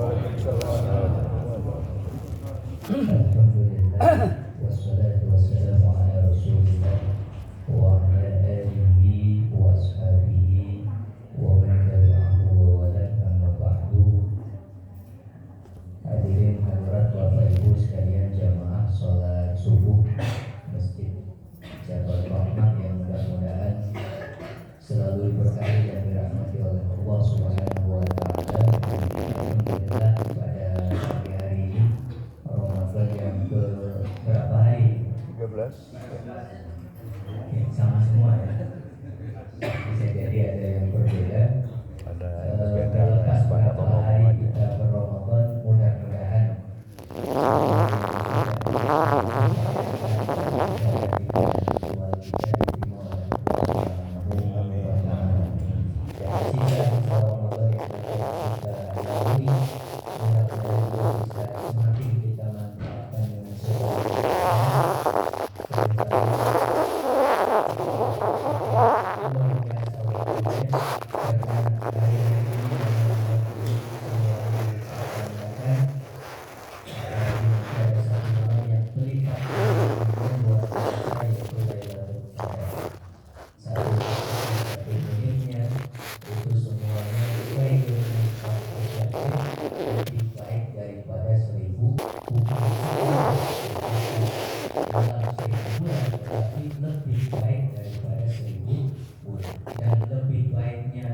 Alhamdulillah wassalatu wassalamu ala Rasulillah wa ala alihi wa ashabihi wa man tabi'ahu wa wala amma ba'du. Hadirin hadirat Bapak Ibu sekalian jamaah salat subuh Masjid Jabal Rahmah yang mudah-mudahan selalu diberkahi dan dirahmati oleh Allah Subhanahu wa taala. Alhamdulillah pada pagi hari ini Ramadan yang ke berapa hari? 13. Ya, sama semua ya. Bisa jadi ada yang berbeda. Ada yang berbeda. Terlepas Pada berapa hari kita berRamadan, mudah-mudahan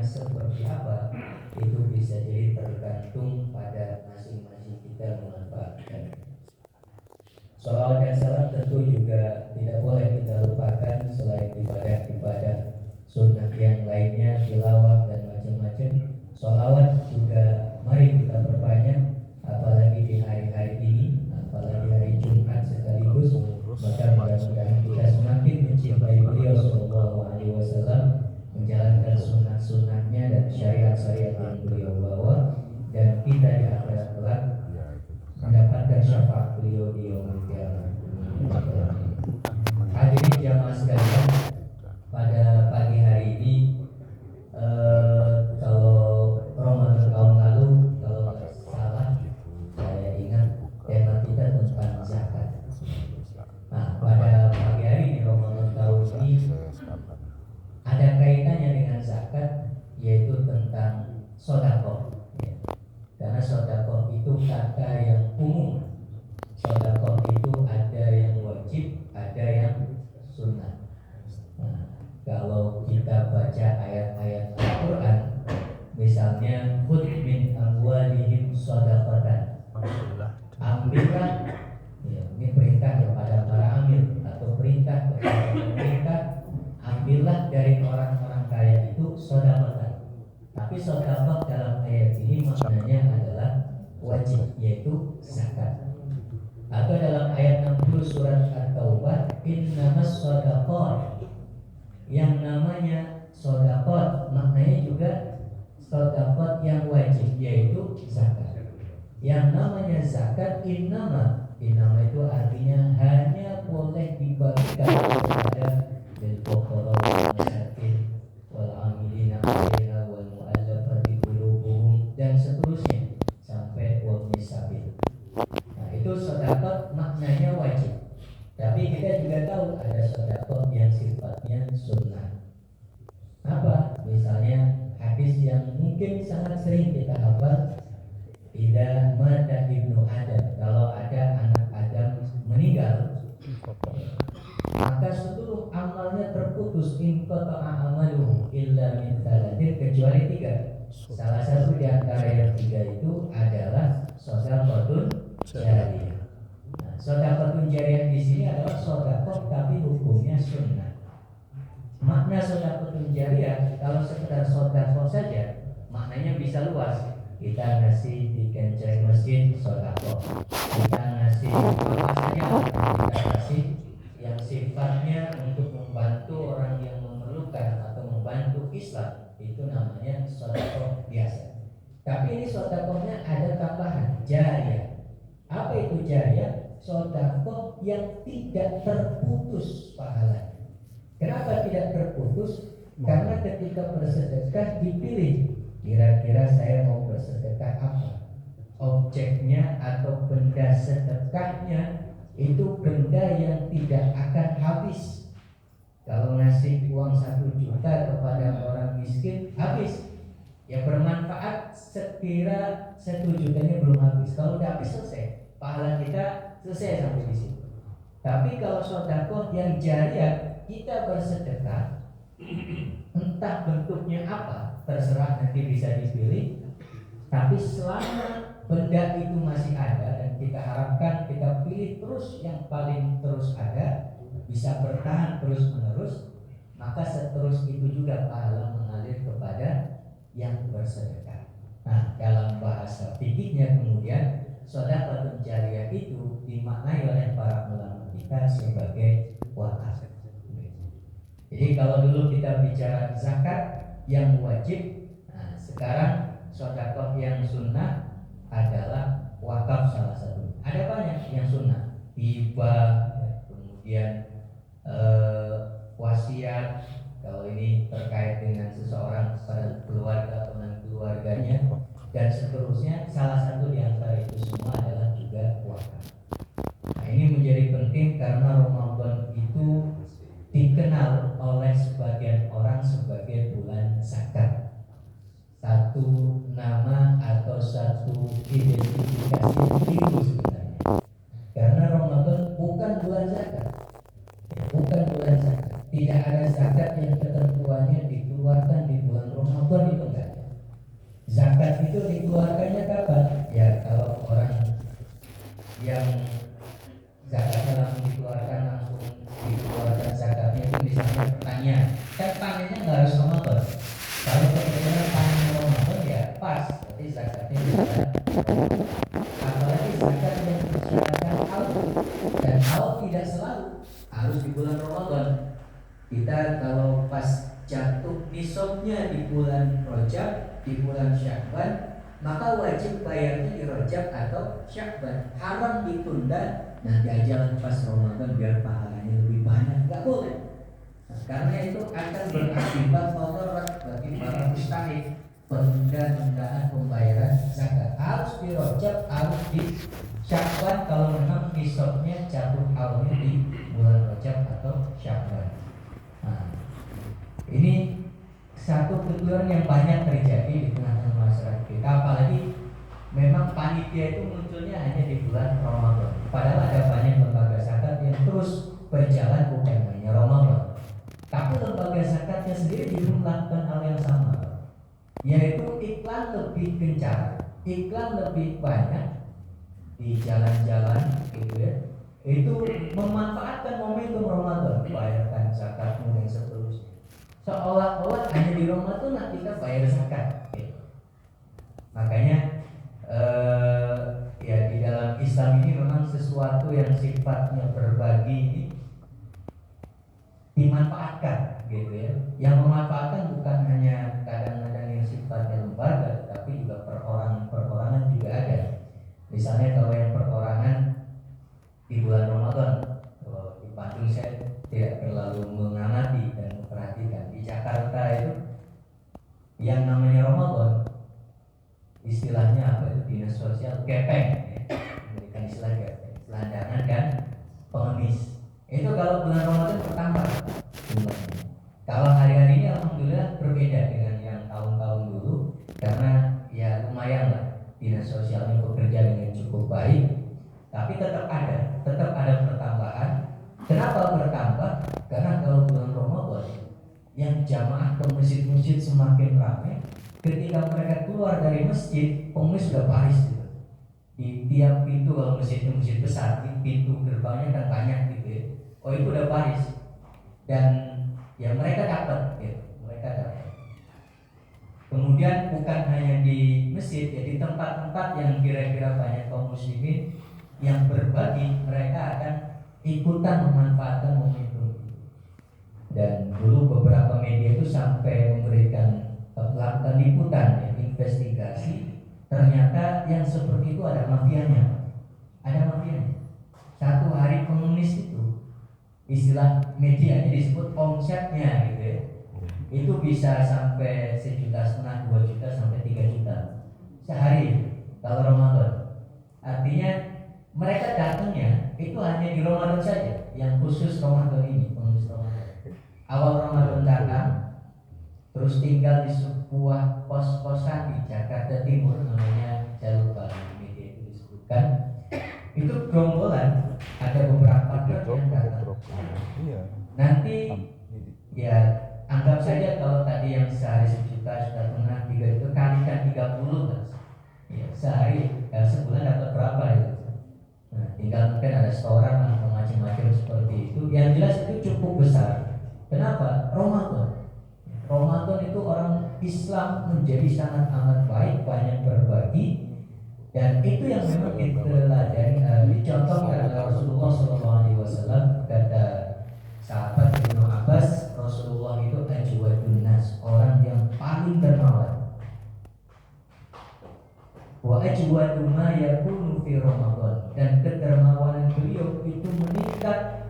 seperti apa itu bisa jadi tergantung pada masing-masing kita memanfaatkan. Sholawat dan salam tentu juga tidak boleh kita lupakan selain ibadah-ibadah sunnah yang lainnya, tilawah dan macam-macam. Sholawat juga mari kita perbanyak, apalagi di hari-hari ini, apalagi hari Jumat sekaligus. Maka mudah-mudahan kita semakin mencintai beliau Sallallahu Alaihi Wasallam, menjalankan sunnah-sunnahnya dan syariat-syariat yang beliau bawa, dan kita di akhirat kelak mendapatkan syafaat beliau di yaumul qiyamah. Hadirin jamaah sekalian, pada pagi hari ini kalau Ramadan tahun lalu kalau nggak salah saya ingat tema kita tentang zakat. Nah, pada pagi hari ini Ramadan tahun ini ada kaitannya dengan zakat, yaitu tentang sedekah. Ya. Karena sedekah itu kata yang umum. Sedekah itu ada yang wajib, ada yang sunnah. Nah, kalau kita baca ayat-ayat Al-Quran, misalnya khudh min amwalihim shadaqatan, ambillah, ya, ini perintah kepada para amil atau perintah kepada pemerintah, ambillah dari orang-orang kaya itu sedekah. Tapi sedekah dalam ayat ini maknanya adalah wajib, yaitu zakat. Atau dalam ayat 60 surat At-Taubah, innamas shadaqat, yang namanya sedekah maknanya juga sedekah yang wajib, yaitu zakat. Yang namanya zakat innama itu artinya hanya boleh dibagikan kepada lil-fuqara wal masakin wal 'amilina 'alaiha wal mu'allafati qulubuhum dan seterusnya sampai wa misabil. Nah, itu sedekah maknanya wajib. Tapi kita juga tahu ada sedekah yang sifatnya sunnah. Apa? Misalnya hadis yang mungkin sangat sering kita hafal, idza mata ibnu Adam, kalau ada anak Adam meninggal, maka seluruh amalnya terputus, in qata'a amaluhu illa min thalathin, kecuali 3. Salah satu di antara yang 3 itu adalah shadaqatun jariyah. Nah, shadaqatun jariyah di sini adalah shadaqah tapi hukumnya sunnah. Makna shadaqatun jariyah kalau sekedar shadaqah saja maknanya bisa luas. Kita ngasih di kenceng masjid sedekah, kita ngasih apa saja, kita kasih yang sifatnya untuk membantu orang yang memerlukan atau membantu Islam, itu namanya sedekah biasa. Tapi ini sedekahnya ada tambahan, jariyah. Apa itu jariyah? Sedekah yang tidak terputus pahalanya. Kenapa tidak terputus? Karena ketika bersedekah dipilih, kira-kira saya mau bersedekah apa? objeknya atau benda sedekahnya itu benda yang tidak akan habis. Kalau ngasih uang 1 juta kepada orang miskin habis, ya bermanfaat sekira 1 jutanya belum habis. Kalau udah habis selesai, pahala kita selesai sampai di situ. Tapi kalau sedekah yang jariah, kita bersedekah, entah bentuknya apa, terserah nanti bisa dipilih. Tapi selama benda itu masih ada dan kita harapkan kita pilih terus yang paling terus ada, bisa bertahan terus menerus, maka seterus itu juga pahala mengalir kepada yang bersedekah. Nah, dalam bahasa fikihnya kemudian sedekah jariyah itu dimaknai oleh para ulama kita sebagai wakaf. Jadi kalau dulu kita bicara zakat yang wajib, nah sekarang sedekah yang sunnah adalah wakaf salah satu. Ada banyak yang sunnah, hibah, kemudian wasiat. Kalau ini terkait dengan seseorang pada keluarga atau dengan keluarganya dan seterusnya, salah satu di antara itu semua adalah juga wakaf. Nah, ini menjadi penting karena Ramadan itu dikenal oleh sebagian orang sebagai bulan zakat. Satu nama atau satu identifikasi diri sebenarnya. Karena Ramadan bukan bulan zakat. Bukan bulan zakat. Tidak ada zakat yang ketentuannya dikeluarkan di bulan Ramadan, itu enggak. Zakat itu dikeluarkannya kapan? Ya kalau orang yang zakatnya langsung dikeluarkan, langsung dikeluarkan zakatnya itu misalnya pertanian. Kan panennya nggak harus Ramadan. Kalau kebetulan panen Ramadan ya pas, jadi zakatnya bisa. Apalagi zakat yang bersyaratkan haul, dan haul tidak selalu harus di bulan Ramadan. Kita kalau pas jatuh nisabnya di bulan Rajab, di bulan Sya'ban, maka wajib bayarnya di Rajab atau Sya'ban. Haram ditunda nanti aja pas Ramadan biar pahalanya lebih banyak, nggak boleh. Nah, karena itu akan berakibat mudarat bagi para mustahik. Penunda-tundaan pembayaran zakat harus di Rajab, harus di Sya'ban kalau memang nisabnya jatuh haulnya di bulan Rajab atau Sya'ban. Nah, ini satu keturunan yang banyak terjadi di tengah-tengah masyarakat kita, apalagi memang panitia itu munculnya hanya di bulan Ramadan. Padahal ada banyak lembaga zakat yang terus berjalan bukan hanya Ramadan. Tapi lembaga zakatnya sendiri juga melakukan hal yang sama, yaitu iklan lebih gencar, iklan lebih banyak di jalan-jalan gitu ya. Itu memanfaatkan momentum Ramadan, bayarkan zakatmu dan seterusnya. Seolah-olah hanya di Ramadan kita bayar zakat gitu. Makanya ya di dalam Islam ini memang sesuatu yang sifatnya berbagi ini dimanfaatkan gitu ya. Yang memanfaatkan bukan hanya kadang-kadang yang sifatnya lembaga, tapi juga perorangan juga ada. Misalnya kalau yang perorangan di bulan Ramadan, kalau di Bandung saya tidak terlalu mengamati dan memperhatikan. Di Jakarta itu yang namanya Ramadan, istilahnya apa itu, dinas sosial kepeng ya. Memberikan istilah kepeng, gelandangan dan pengemis. Itu kalau bulan Ramadan bertambah jumlahnya. Kalau hari-hari ini alhamdulillah berbeda dengan yang tahun-tahun dulu, karena ya lumayan lah dinas sosialnya bekerja dengan cukup baik. Tapi tetap ada pertambahan. Kenapa bertambah? Karena kalau bulan Ramadan yang jamaah ke masjid-masjid semakin ramai. Ketika mereka keluar dari masjid, pengemis sudah baris gitu. Di tiap pintu, kalau masjidnya masjid besar, di pintu gerbangnya kan banyak gitu ya. Oh itu udah baris. Dan ya mereka dapat gitu. Mereka dapat. Kemudian bukan hanya di masjid, ya di tempat-tempat yang kira-kira banyak kaum muslimin yang berbagi, mereka akan ikutan memanfaatkan momentum itu. Dan dulu beberapa media itu sampai memberikan melakukan liputan ya, investigasi, ternyata yang seperti itu ada mafianya. Ada mafianya. Satu hari pengemis itu, istilah media disebut omsetnya gitu ya, itu bisa sampai 1,5 juta, 2 juta sampai 3 juta sehari kalau Ramadan. artinya mereka datangnya itu hanya di Ramadan saja, yang khusus Ramadan ini, penghujung Ramadan. Awal Ramadan datang, terus tinggal di sebuah kos-kosan di Jakarta Timur, namanya saya lupa media itu disebutkan. Itu gerombolan, ada beberapa truk yang datang. Nanti ya anggap saja kalau tadi yang sehari 1 juta sudah pernah 3 itu kalikan 30 lah. Ya, sehari sebulan dapat berapa itu? Nah, tinggal mungkin ada setoran atau macam-macam seperti itu. Yang jelas itu cukup besar. Kenapa? Ramadan itu orang Islam menjadi sangat amat baik, banyak berbagi, dan itu yang memang diteladani, dicontohkan oleh Rasulullah SAW. Kata sahabat Ibnu Abbas, Rasulullah itu ajwadun nas, orang yang paling dermawan. Wa ajwadu ma yakunu fi Ramadan, dan kedermawanan beliau itu meningkat,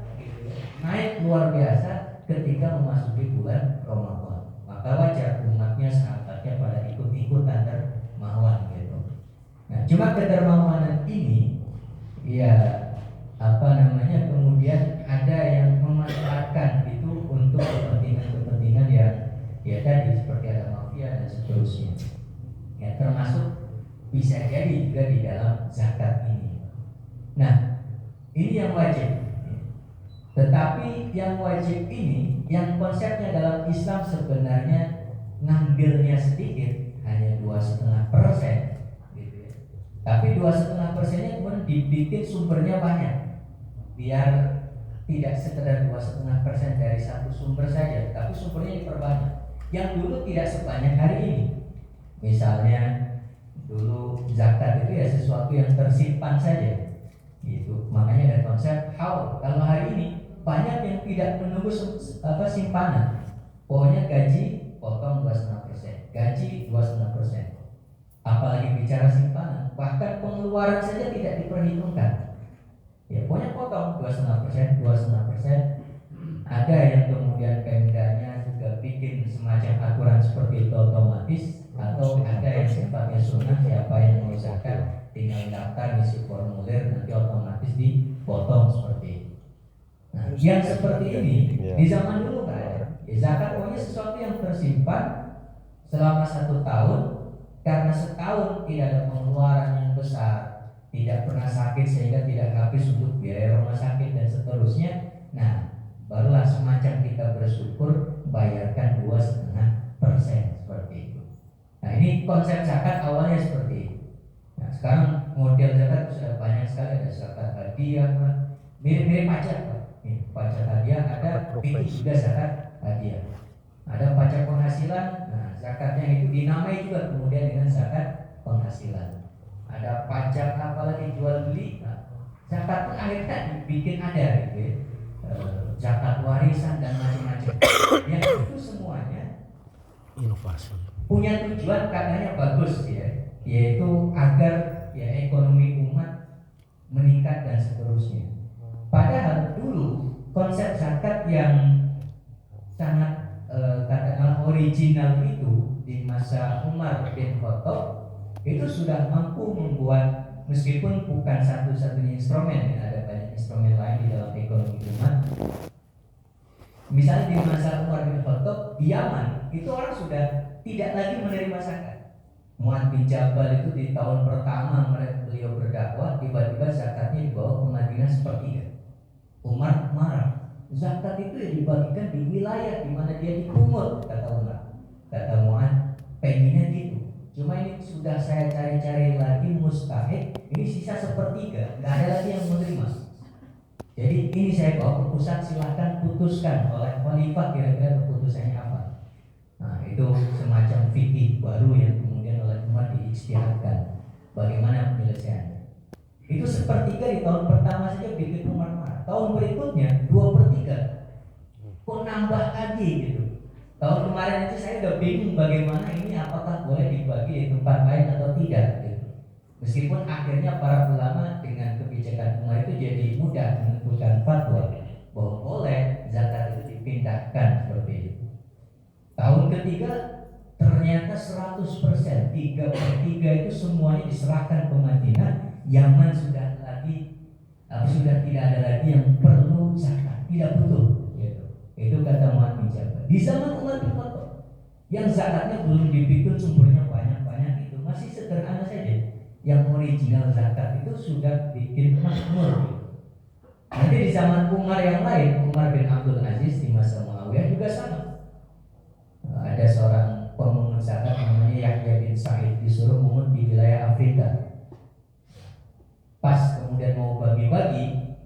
naik luar biasa ketika memasuki bulan Ramadan. Maka wajar umatnya, sahabatnya pada ikut-ikutan dermawan gitu. Nah, cuma kedermawanan ini ya kemudian ada yang memanfaatkan itu untuk kepentingan-kepentingan yang ya tadi seperti ada mafia dan seterusnya. Ya termasuk bisa jadi juga di dalam zakat ini. Nah, ini yang wajib. Tetapi yang wajib ini, yang konsepnya dalam Islam sebenarnya ngambilnya sedikit, hanya 2,5%, gitu ya. Tapi 2,5%-nya kemudian dibikin sumbernya banyak, biar tidak sekedar 2,5% dari satu sumber saja, tapi sumbernya diperbanyak. Yang dulu tidak sebanyak hari ini. Misalnya dulu zakat itu ya sesuatu yang tersimpan saja, gitu. Makanya ada konsep haul. Kalau hari ini banyak yang tidak menunggu simpanan. Pokoknya gaji potong 2,5%, gaji 2,5%. Apalagi bicara simpanan, bahkan pengeluaran saja tidak diperhitungkan. Ya pokoknya potong 2,5%, 2,5%. Ada yang kemudian Pemdanya juga bikin semacam aturan seperti itu otomatis, atau ada yang sifatnya sunnah, siapa yang mau zakat tinggal daftar, ngisi formulir, nanti otomatis dipotong seperti itu. Nah, yang seperti ini di zaman dulu kan ada. Zakat pokoknya sesuatu yang tersimpan selama 1 tahun, karena setahun tidak ada pengeluaran yang besar, tidak pernah sakit sehingga tidak habis untuk biaya rumah sakit dan seterusnya. Nah, barulah semacam kita bersyukur bayarkan 2,5% seperti itu. Nah, ini konsep zakat awalnya seperti itu. Nah, sekarang model zakat sudah banyak sekali, ada zakat hadiah, mirip-mirip pajak, Pak. Pajak hadiah ada, itu juga zakat hadiah. Ada pajak penghasilan, nah zakatnya itu dinamai juga kemudian dengan zakat penghasilan. Ada pajak apalagi jual beli, nah, zakat pun akhirnya dibikin ada gitu ya. Zakat warisan dan macam-macam. Yang itu semuanya inovasi punya tujuan katanya bagus ya, yaitu agar ya ekonomi umat meningkat dan seterusnya. Padahal dulu konsep zakat yang sangat katakanlah original itu di masa Umar bin Khattab itu sudah mampu membuat, meskipun bukan satu-satunya instrumen, ya, ada banyak instrumen lain di dalam ekonomi umat. Misalnya di masa Umar bin Khattab di Yaman itu orang sudah tidak lagi menerima zakat. Mu'adz bin Jabal itu di tahun pertama beliau berdakwah, tiba-tiba zakatnya dibawa ke Madinah sepertiga. Umar marah. Zakat itu ya dibagikan di wilayah di mana dia dipungut, kata Umar. Kata Mu'adz, pengennya gitu. Cuma ini sudah saya cari-cari lagi mustahil, ini sisa sepertiga, nggak ada lagi yang menerima. Jadi ini saya bawa ke pusat, silahkan putuskan oleh khalifah kira-kira keputusannya apa. Nah itu semacam fikih baru yang kemudian oleh Umar diijtihadkan. Bagaimana penyelesaiannya? Itu sepertiga di tahun pertama saja bikin Umar marah. Tahun berikutnya 2/3. Kok nambah lagi gitu? Tahun kemarin aja saya udah bingung bagaimana ini, apakah boleh dibagi di tempat lain atau tidak gitu. Meskipun akhirnya para ulama dengan kebijakan Umar itu jadi mudah menentukan fatwa bahwa boleh zakat itu dipindahkan seperti itu. Tahun ketiga ternyata 100%, 3/3 itu semuanya diserahkan ke Madinah, Yaman sudah tidak ada lagi yang perlu zakat, tidak butuh. Gitu. Itu kata Mu'adz bin Jabal. Di zaman Umar bin Khattab, yang zakatnya belum dibikin sumbernya banyak-banyak itu masih sederhana saja. Yang original zakat itu sudah bikin makmur. Nanti di zaman Umar yang lain, Umar bin Abdul Aziz di masa Muawiyah juga sama. Ada seorang pemungut zakat namanya Yahya bin Sa'id disuruh mungut di wilayah Afrika. Pas kemudian mau bagi-bagi,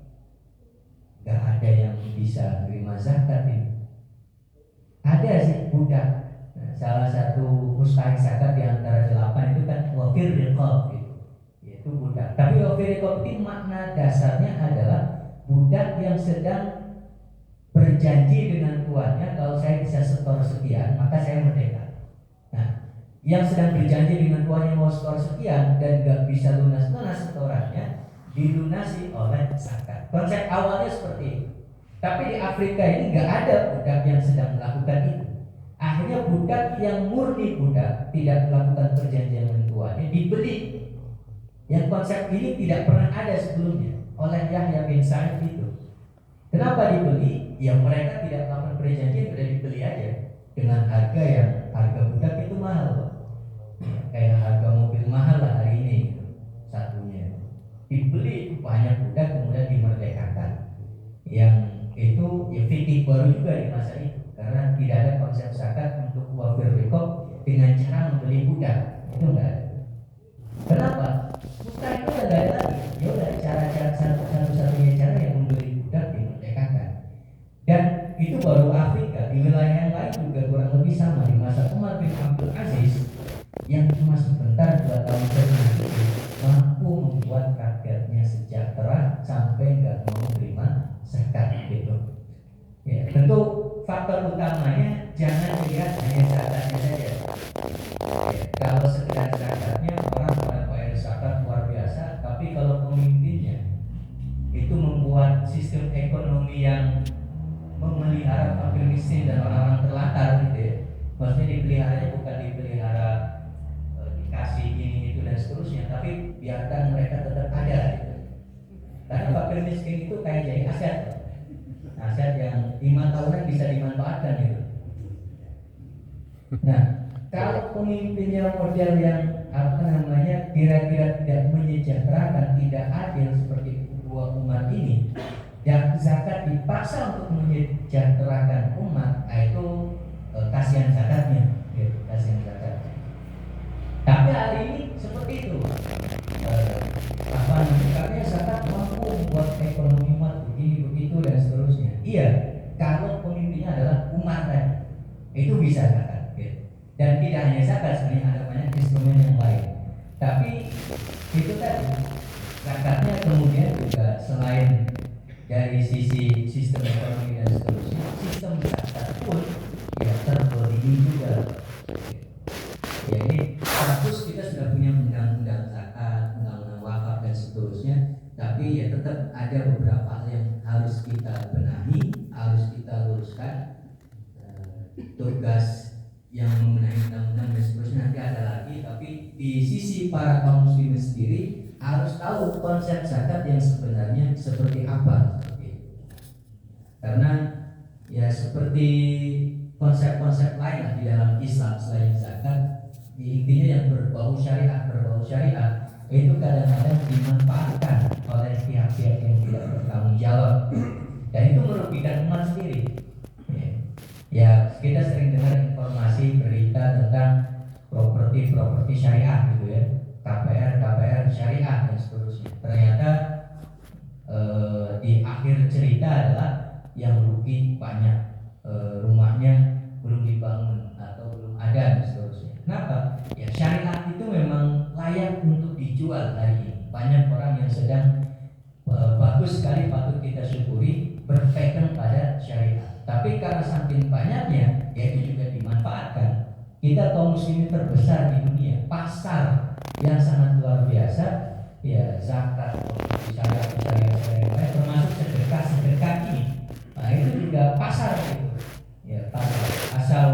gak ada yang bisa terima zakat ini. Ada sih budak. Nah, salah satu mustahik zakat di antara 8 itu kan wafir riqab gitu. Yaitu budak. Tapi wafir riqab ini makna dasarnya adalah budak yang sedang berjanji dengan tuannya, kalau saya bisa setor sekian maka saya merdeka. Nah, yang sedang berjanji dengan tuannya mau setor sekian dan gak bisa lunas setorannya, dilunasi oleh zakat. Konsep awalnya seperti itu. Tapi di Afrika ini gak ada budak yang sedang melakukan itu. Akhirnya budak yang murni budak, tidak melakukan perjanjian dengan tuannya, dibeli. Yang konsep ini tidak pernah ada sebelumnya oleh Yahya bin Sa'id itu. Kenapa dibeli? Ya mereka tidak melakukan perjanjian, sudah dibeli aja dengan harga yang harga budak itu mahal, kayak harga mobil mahal lah hari ini gitu, satunya. Dibeli itu banyak budak kemudian dimerdekakan. Yang itu ya fikih baru juga di masa itu, karena tidak ada konsep zakat untuk wafir riqab dengan cara membeli budak, itu enggak ada. Kenapa? Bukan itu enggak ada lagi. Ya udah cara-cara satu-satunya cara yang membeli budak dimerdekakan. Dan itu baru Afrika, di wilayah yang lain juga kurang lebih sama. Di masa Umar bin Abdul Aziz yang cuma sebentar 2 tahun itu mampu membuat rakyatnya sejahtera sampai nggak mau terima zakat gitu. Ya, tentu faktor utamanya jangan dilihat hanya zakatnya saja. Ya, kalau sekedar zakatnya orang pada bayar zakat luar biasa, tapi kalau pemimpinnya itu membuat sistem ekonomi yang memelihara fakir miskin dan orang-orang terlantar gitu ya. Maksudnya dipeliharanya bukan dipelihara dikasih ini itu dan seterusnya, tapi biarkan mereka tetap ada gitu. Karena fakir miskin itu kayak jadi aset yang 5 tahunan bisa dimanfaatkan gitu. Nah, kalau pemimpinnya model yang kira-kira tidak menyejahterakan, tidak adil seperti kedua umat ini, dan zakat dipaksa untuk menyejahterakan umat, itu kasihan zakatnya, gitu, kasihan zakatnya. Tapi hari ini seperti itu, namanya zakat mampu membuat ekonomi umat begini begitu dan seterusnya. Iya, kalau pemimpinnya adalah umat tadi, itu bisa zakat, gitu. Dan tidak hanya zakat, sebenarnya ada banyak instrumen yang lain. Tapi itu tadi, zakatnya kemudian juga selain dari sisi sistem ekonomi dan seterusnya, sistem zakat pun ya terbeli juga. Ya ini kasus kita sudah punya undang-undang zakat, undang-undang wakaf dan seterusnya, tapi ya tetap ada beberapa hal yang harus kita benahi, harus kita luruskan. Tugas yang membenahi undang-undang dan seterusnya nanti ada lagi, tapi di sisi para kaum muslimin sendiri harus tahu konsep zakat yang sebenarnya seperti apa. Karena ya seperti konsep-konsep lain di dalam Islam selain zakat, intinya yang berbau syariat itu kadang-kadang dimanfaatkan oleh pihak-pihak yang tidak bertanggung jawab, dan itu merugikan umat sendiri. Ya kita sering dengar informasi berita tentang properti syariah gitu ya, KPR syariah dan seterusnya. Ternyata di akhir cerita adalah yang rugi banyak, rumahnya belum dibangun atau belum ada dan seterusnya. Kenapa? Ya syariat itu memang layak untuk dijual hari ini. Banyak orang yang sedang bagus sekali, patut kita syukuri, berpegang pada syariat. Tapi karena saking banyaknya, ya itu juga dimanfaatkan. Kita kaum muslimin terbesar di dunia, pasar yang sangat luar biasa. Ya zakat, syariah, termasuk sedekah ini. Nah itu juga pasar gitu. Ya pasar. Asal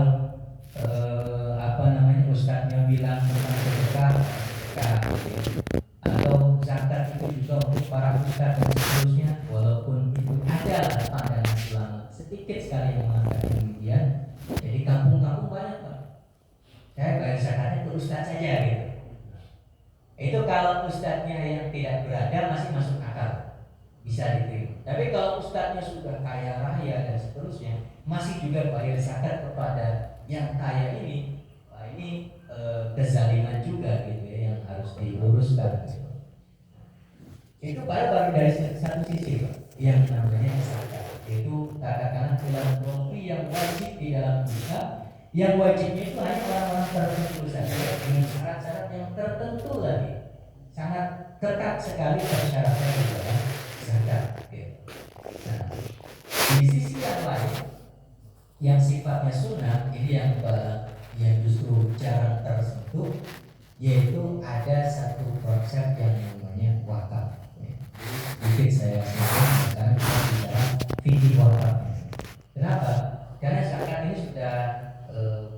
ustadznya bilang tentang sedekah atau zakat juga untuk para ustadz dan seterusnya, walaupun itu ada pandangan ulama sedikit sekali yang mengangkat demikian. Jadi kampung-kampung banyak Pak. Saya bayar zakatnya ke ustadz saja gitu. Itu kalau ustadznya yang tidak berada masih masuk akal, bisa diterima. Tapi kalau ustadznya sudah kaya raya dan seterusnya, masih juga bayar zakat kepada yang kaya ini, wah ini kezaliman juga gitu ya, yang harus diluruskan. Itu baru dari satu sisi Pak, yang namanya zakat, yaitu katakanlah filantropi yang wajib di dalam Islam. Yang wajibnya itu hanya orang-orang tertentu saja dengan syarat-syarat yang tertentu lagi, sangat ketat sekali persyaratnya di dalam zakat. Nah, di sisi yang lain, yang sifatnya sunnah ini yang justru jarang tersentuh, yaitu ada satu konsep yang namanya wakaf. Mungkin saya sebutkan sekarang kita bicara fikih wakaf. Kenapa? Karena zakat ini sudah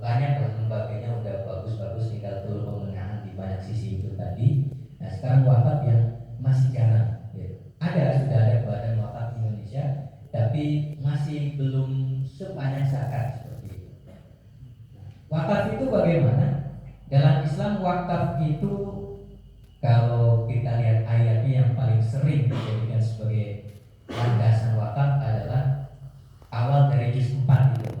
banyak lembaganya, udah bagus-bagus, tinggal perlu pembenahan di banyak sisi itu tadi. Nah sekarang wakaf yang masih jarang. Sudah ada badan wakaf Indonesia, tapi masih belum sebanyak zakat seperti itu. Wakaf itu bagaimana? Dalam Islam wakaf itu, kalau kita lihat ayatnya yang paling sering dijadikan sebagai landasan wakaf adalah awal dari juz 4 itu.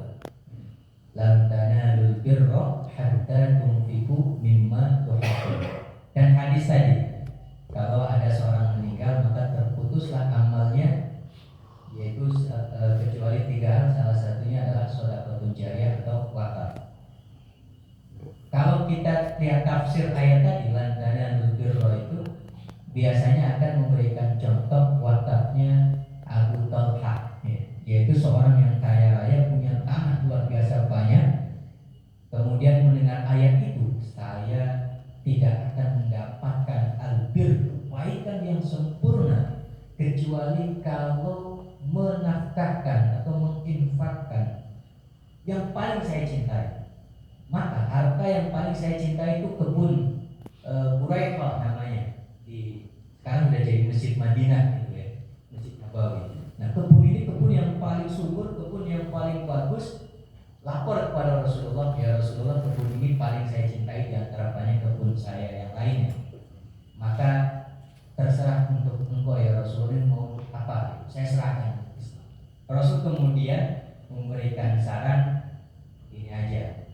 Lan tanalul birra hatta tunfiqu mimma tuhibbun. Dan hadis tadi, kalau ada seorang meninggal maka terputuslah amalnya, yaitu kecuali 3 hal, salah satunya adalah sedekah jariyah atau wakaf. Kalau kita lihat tafsir ayat tadi, lan tanalul birra itu biasanya akan memberikan contoh wakafnya Abu Talha, yaitu seorang yang kaya raya, punya tanah luar biasa banyak. Kemudian mendengar ayat itu, saya tidak akan mendapatkan albir, kebaikan yang sempurna, kecuali kalau menafkahkan atau menginfakkan yang paling saya cintai. Maka harta yang paling saya cintai itu kebun Buraifah namanya, sekarang udah jadi Masjid Madinah gitu ya, Masjid Nabawi. Nah kebun ini kebun yang paling subur, kebun yang paling bagus. Lapor kepada Rasulullah, ya Rasulullah, kebun ini paling saya cintai di antara banyak kebun saya yang lainnya. Maka terserah untuk engkau ya Rasulullah, mau apa? Saya serahkan. Rasul kemudian memberikan saran, ini aja,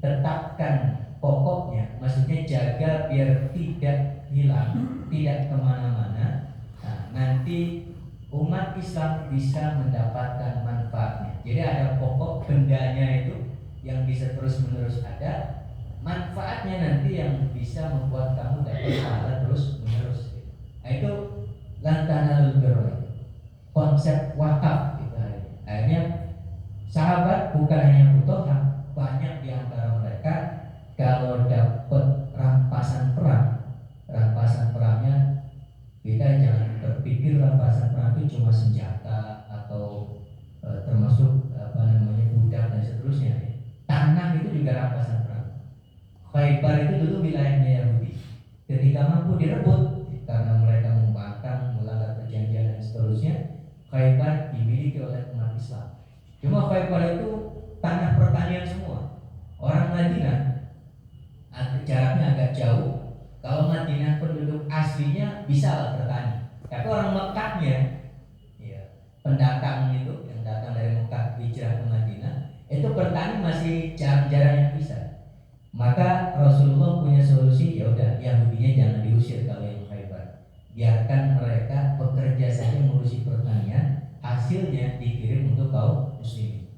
tetapkan pokoknya, maksudnya jaga biar tidak hilang, tidak kemana-mana. Nah, nanti umat Islam bisa mendapatkan manfaatnya. Jadi ada pokok bendanya itu yang bisa terus-menerus ada, manfaatnya nanti yang bisa membuat kamu dapat pahala terus-menerus. Nah itu lantanalul birra, konsep wakaf itu. Akhirnya sahabat bukan hanya Abu Talha, banyak di antara mereka kalau dapat rampasan perangnya, kita jangan berpikir rampasan perang itu cuma senjata atau termasuk budak dan seterusnya. Tanah itu juga rampasan perang. Khaybar itu dulu wilayahnya Yahudi. Ketika mampu direbut karena mereka membangkang, melanggar perjanjian dan seterusnya, Khaybar dimiliki oleh umat Islam. Cuma Khaybar itu tanah pertanian semua. Orang Madinah jaraknya agak jauh. Kalau Madinah penduduk aslinya bisa bertani, tapi orang Mekahnya, ya, pendatang itu yang datang dari Mekah hijrah ke Madinah, itu bertani masih jarang-jarang yang bisa. Maka Rasulullah punya solusi, ya udah Yahudinya jangan diusir kalau yang Khaybar, biarkan mereka bekerja saja mengurusi pertanian, hasilnya dikirim untuk kaum muslimin.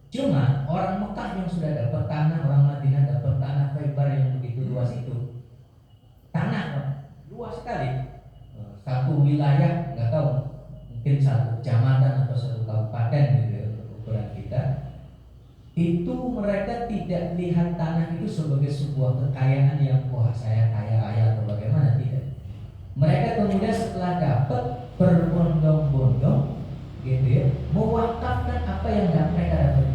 Cuma orang Mekah yang sudah dapat tanah, orang Madinah dapat tanah Khaybar yang begitu luas itu, tanah luas sekali, satu wilayah, nggak tahu, mungkin satu kecamatan atau satu kabupaten gitu ya, untuk ukuran kita. Itu mereka tidak lihat tanah itu sebagai sebuah kekayaan yang wah saya kaya raya atau bagaimana, tidak. Mereka kemudian setelah dapat berbondong-bondong gitu ya, mewakafkan apa yang mereka dapat.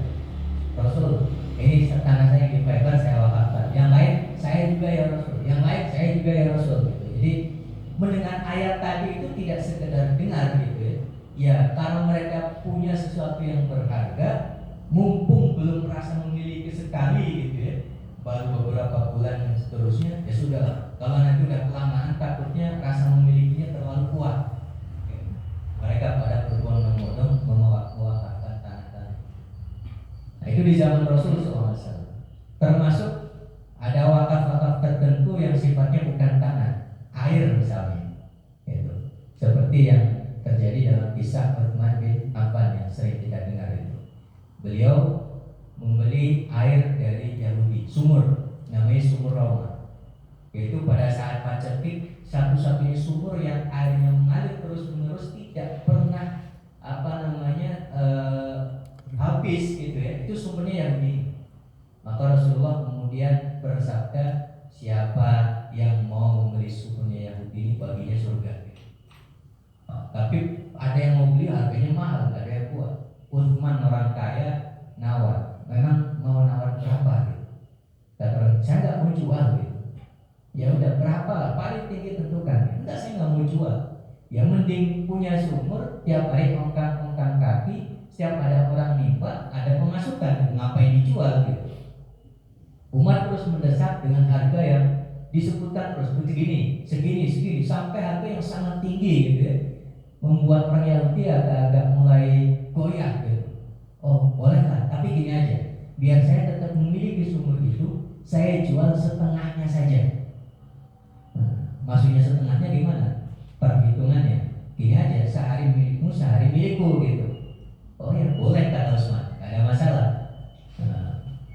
Rasul, ini tanah saya di Khaybar saya wakafkan, yang lain saya juga ya Rasul, yang lain saya juga ya Rasul gitu. Jadi mendengar ayat tadi itu tidak sekedar dengar gitu ya. Ya, kalau mereka punya sesuatu yang berharga, mumpung belum merasa memiliki sekali gitu ya, baru beberapa bulan dan seterusnya, ya sudah. Kalau nanti udah kelamaan, takutnya rasa memilikinya terlalu kuat. Ya, mereka pada berbondong-bondong mewakafkan tanah-tanah. Nah, itu di zaman Rasul SAW. Termasuk ada wakaf-wakaf tertentu yang sifatnya bukan tanah, air misalnya. Itu seperti yang terjadi dalam kisah Utsman bin Affan yang sering kita dengar itu. Beliau membeli air dari Yahudi, sumur, namanya sumur Roma. Yaitu pada saat paceklik, satu-satunya sumur yang airnya mengalir terus-menerus, tidak pernah habis gitu ya. Itu sumbernya Yahudi. Maka Rasulullah kemudian bersabda, siapa yang mau membeli sumurnya Yahudi ini, baginya surga. Tapi ada yang mau beli, harganya mahal, nggak ada yang kuat. Utsman orang kaya nawar, memang mau nawar berapa gitu. Kata orang, saya nggak mau jual gitu. Ya udah, berapa lah, paling tinggi tentukan. Enggak, saya nggak mau jual. Ya mending punya sumur, tiap hari ongkang-ongkang kaki, setiap ada orang nimba, ada pemasukan, ngapain dijual gitu. Umar terus mendesak dengan harga yang disebutkan terus segini, sampai harga yang sangat tinggi gitu ya. Membuat orang Yahudi agak-agak mulai goyah gitu. Oh bolehlah, tapi gini aja, biar saya tetap memiliki sumur itu, saya jual setengahnya saja. Maksudnya setengahnya gimana? Perhitungannya gini aja, sehari milikmu, sehari milikku gitu. Oh ya boleh, kata Utsman, gak ada masalah.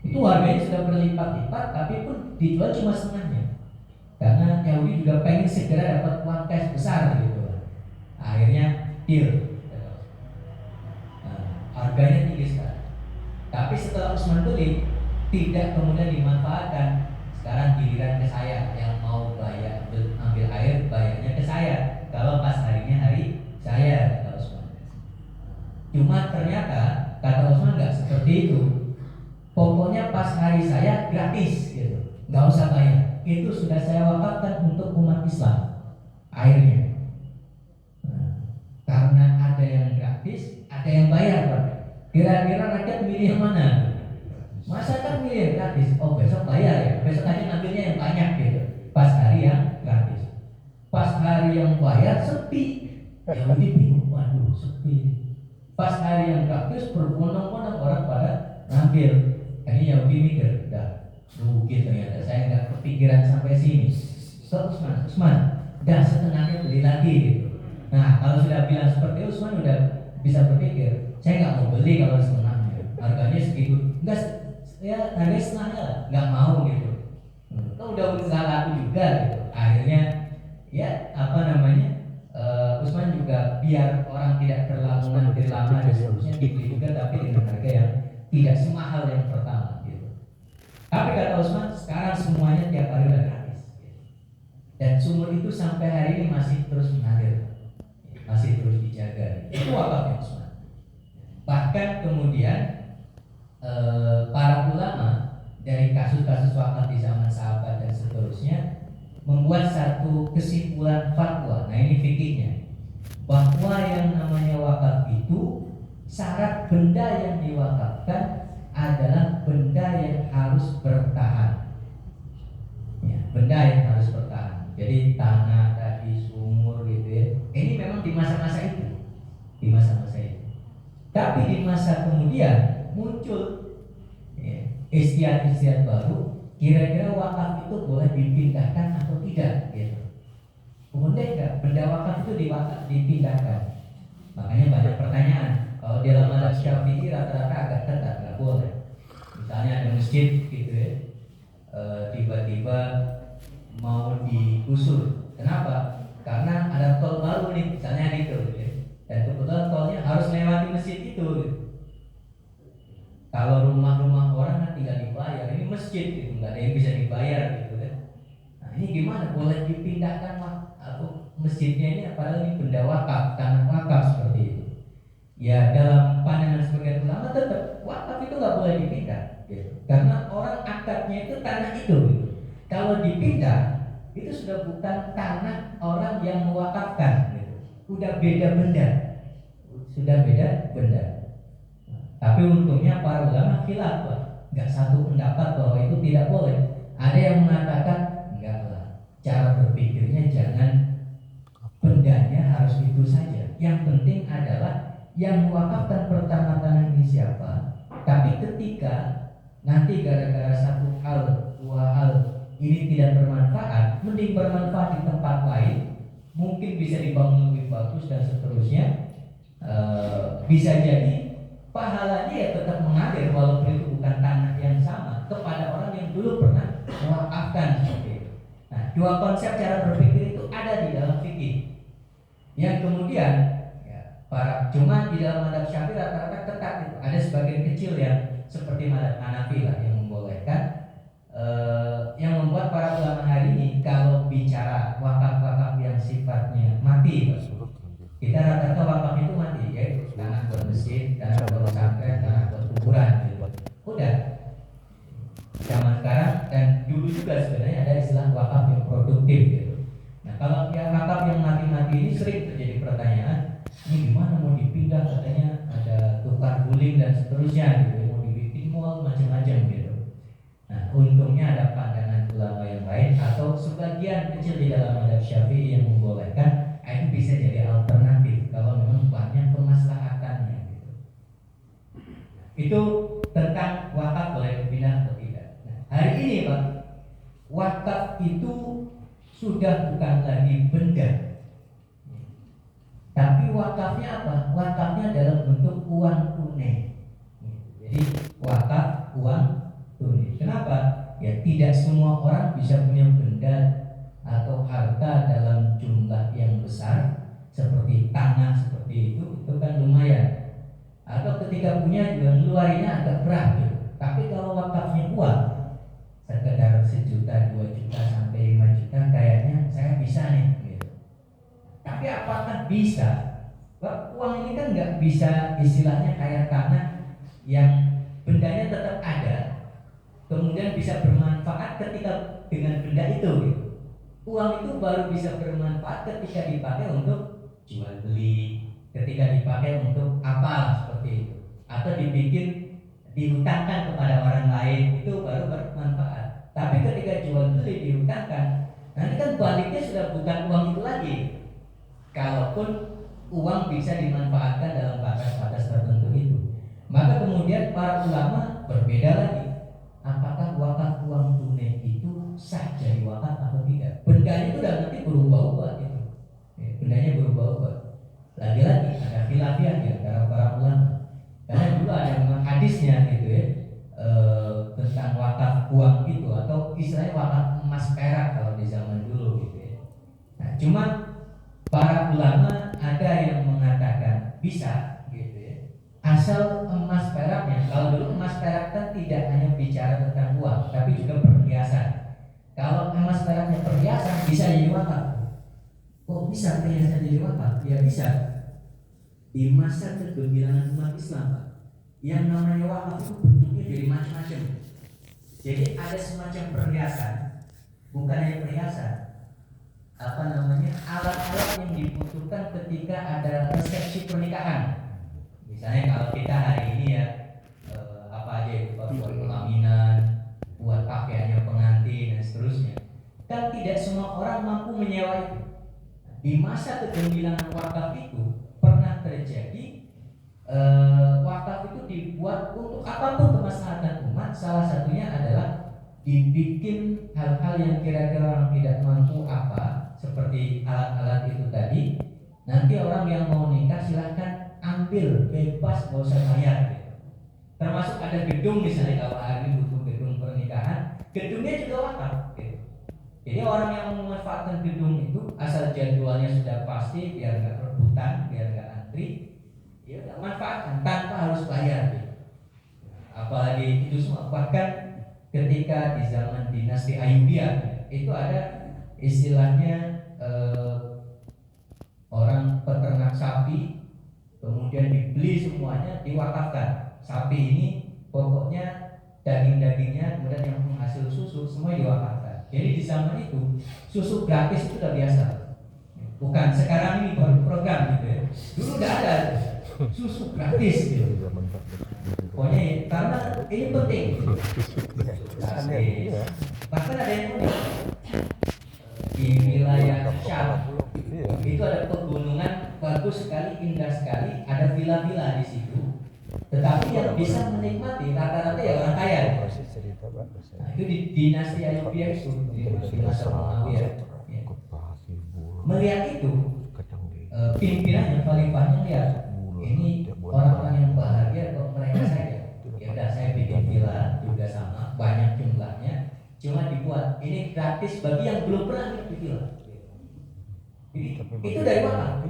Itu harganya sudah berlipat-lipat, tapi pun dijual cuma setengahnya. Karena Yahudi juga pengen segera dapat uang cash besar gitu. Akhirnya deal. Harganya tinggi sekali. Tapi setelah Utsman beli, tidak kemudian dimanfaatkan. Sekarang giliran ke saya yang mau bayar, ambil air, bayarnya ke saya. Kalau pas harinya hari saya, kata Utsman. Cuma ternyata kata Utsman nggak seperti itu. Pokoknya pas hari saya gratis gitu, nggak usah bayar. Itu sudah saya wakafkan untuk umat Islam airnya. Karena ada yang gratis, ada yang bayar, Pak. Kira-kira rakyat milih yang mana? Masa kan milih yang gratis? Oh besok bayar ya, besok aja ngambilnya yang banyak gitu. Pas hari yang gratis, pas hari yang bayar sepi. Yahudi bingung, waduh sepi. Pas hari yang gratis berbondong-bondong orang pada ngambil. Ini Yahudi mikir, dah rugi ternyata, saya nggak kepikiran sampai sini. Terus Utsman, dah setengahnya beli lagi gitu. Nah kalau sudah bilang seperti itu, Utsman udah bisa berpikir, saya nggak mau beli kalau setengahnya, harganya segitu, enggak ya harganya setengahnya lah, nggak mau gitu. Kalau udah usaha laku juga gitu. Akhirnya ya Utsman juga biar orang tidak terlalu nanti lama dan seterusnya dibeli juga, tapi dengan harga yang tidak semahal yang pertama gitu. Tapi kata Utsman, sekarang semuanya tiap hari udah gratis gitu. Dan sumur itu sampai hari ini masih terus mengalir, masih terus dijaga. Itu wakafnya Utsman. Bahkan kemudian para ulama dari kasus-kasus wakaf di zaman sahabat dan seterusnya membuat satu kesimpulan fatwa. Nah ini fikihnya, bahwa yang namanya wakaf itu syarat benda yang diwakafkan adalah benda yang harus bertahan. Ya, benda yang harus bertahan. Jadi tanah tadi, sumur gitu ya. Ini memang di masa-masa itu, di masa-masa itu. Tapi di masa kemudian muncul ya, istiadat baru. Kira-kira wakaf itu boleh dipindahkan atau tidak? Gitu. Boleh nggak benda wakaf itu dipindahkan? Makanya banyak pertanyaan. Kalau di dalam mazhab Syafi'i rata-rata agak ketat, nggak boleh. Misalnya ada masjid gitu ya, tiba-tiba mau digusur. Kenapa? Karena ada tol baru nih, misalnya gitu ya. Dan kebetulan tolnya harus melewati masjid itu gitu. Kalau rumah-rumah orang kan tinggal dibayar, ini masjid gitu, nggak ada yang bisa dibayar gitu kan. Nah ini gimana? Boleh dipindahkan masjidnya ini, padahal ini benda wakaf, tanah wakaf seperti itu. Ya dalam pandangan sebagian ulama tetap wakaf itu nggak boleh dipindah, gitu. Karena orang akadnya itu tanah itu. Gitu. Kalau dipindah itu sudah bukan tanah orang yang mewakafkan gitu. Udah beda benda. Sudah beda benda. Tapi untungnya para ulama khilaf, nggak satu pendapat bahwa itu tidak boleh. Ada yang mengatakan enggak lah, cara berpikirnya jangan bendanya harus itu saja. Yang penting adalah yang mewakafkan pertama tanah ini siapa. Tapi ketika nanti gara-gara satu hal, dua hal ini tidak bermanfaat, mending bermanfaat di tempat lain, mungkin bisa dibangun lebih bagus dan seterusnya. Bisa jadi pahalanya ya tetap mengalir walaupun itu bukan tanah yang sama kepada orang yang dulu pernah mewakafkan seperti itu. Nah, dua konsep cara berpikir itu ada di dalam fikih. Yang kemudian para cuma di dalam mazhab Syafi'i rata-rata ketat itu. Ada sebagian kecil yang seperti mazhab Hanafi lah yang membolehkan, yang membuat para ulama hari ini kalau bicara wakaf-wakaf yang sifatnya mati, kita rata-rata wakaf itu mati, ya tanah buat masjid, tanah buat pesantren, tanah buat kuburan gitu. Udah zaman sekarang dan dulu juga sebenarnya ada istilah wakaf yang produktif gitu. Nah, kalau yang wakaf yang mati-mati ini sering terjadi pertanyaan, ini gimana mau dipindah, katanya ada tukar guling dan seterusnya gitu, mau dibikin mall macam-macam gitu. Nah, untungnya ada pandangan ulama yang lain atau sebagian kecil di dalam mazhab Syafi'i yang membolehkan, itu bisa jadi alternatif kalau memang banyak kemaslahatannya gitu. Itu tentang wakaf boleh dipindah atau tidak. Nah, hari ini Pak, wakaf itu sudah bukan lagi benda. Tapi wakafnya apa? Wakafnya dalam bentuk uang tunai. Jadi wakaf uang tunai. Kenapa? Ya tidak semua orang bisa punya benda atau harta dalam jumlah yang besar seperti tanah seperti itu kan lumayan. Atau ketika punya juga ngeluarinnya agak berat gitu. Tapi kalau wakafnya uang sekedar 1 juta, 2 juta sampai 5 juta kayaknya saya bisa nih gitu. Tapi apakah bisa? Uang ini kan nggak bisa istilahnya kayak tanah yang bendanya tetap ada, kemudian bisa bermanfaat ketika dengan benda itu gitu. Uang itu baru bisa bermanfaat ketika dipakai untuk jual beli, ketika dipakai untuk apa seperti itu, atau dibikin dihutangkan kepada orang lain, itu baru bermanfaat. Tapi ketika jual beli dihutangkan, nanti kan baliknya sudah bukan uang itu lagi. Kalaupun uang bisa dimanfaatkan dalam batas-batas tertentu itu, maka kemudian para ulama berbeda lagi. Apakah wakaf uang tunai itu sah jadi wakaf atau tidak? Bendanya itu udah nanti berubah-ubah gitu. Bendanya berubah-ubah. Lagi-lagi ada khilafiyah di antara para ulama. Karena dulu ada memang hadisnya gitu ya, tentang wakaf uang itu atau istilahnya wakaf emas perak kalau di zaman dulu gitu ya. Nah, cuma para ulama ada yang mengatakan bisa gitu ya. Asal emas peraknya, kalau dulu emas perak kan tidak hanya bicara tentang uang, tapi juga perhiasan. Kalau emas peraknya perhiasan bisa jadi wakaf. Kok bisa perhiasan jadi wakaf? Ya bisa. Di masa kegemilangan umat Islam, Pak, yang namanya wakaf itu bentuknya jadi macam-macam. Jadi ada semacam perhiasan, bukan hanya perhiasan, apa namanya, alat-alat yang dibutuhkan ketika ada resepsi pernikahan. Misalnya kalau kita hari ini ya apa aja itu, buat pelaminan, buat pakaiannya pengantin dan seterusnya. Kan tidak semua orang mampu menyewa itu. Di masa kegemilangan wakaf itu pernah terjadi, wakaf itu dibuat untuk apapun kemaslahatan umat. Salah satunya adalah dibikin hal-hal yang kira-kira orang tidak mampu apa, seperti alat-alat itu tadi. Nanti orang yang mau nikah silahkan ambil bebas, nggak usah bayar gitu. Termasuk ada gedung misalnya, kalau hari ini butuh gedung pernikahan, gedungnya juga wakaf gitu. Jadi orang yang memanfaatkan gedung itu asal jadwalnya sudah pasti, biar nggak rebutan, biar nggak antri, ya udah manfaatkan tanpa harus bayar gitu. Apalagi itu semua, bahkan ketika di zaman dinasti Ayyubiyah itu ada istilahnya orang peternak sapi, kemudian dibeli semuanya, diwakafkan. Sapi ini pokoknya daging-dagingnya, kemudian yang menghasil susu semua diwakafkan. Jadi di zaman itu susu gratis itu udah biasa. Bukan sekarang ini baru program gitu ya. Dulu udah ada susu gratis gitu. Pokoknya karena ini penting. Gratis. Bahkan ada yang unik. Di wilayah Syam itu ada pegunungan bagus sekali, indah sekali, ada villa-villa di situ. Tetapi yang bisa menikmati rata-rata ya orang kaya. Nah, itu di dinasti Ayyubiyah itu di masa Muawiyah. Ya. Melihat itu, pimpinannya, khalifahnya lihat ini orang-orang yang bahagia kok mereka saja. Ya udah saya bikin villa juga sama, banyak jumlahnya, cuma dibuat ini gratis bagi yang belum pernah lihat di villa. Itu dari mana?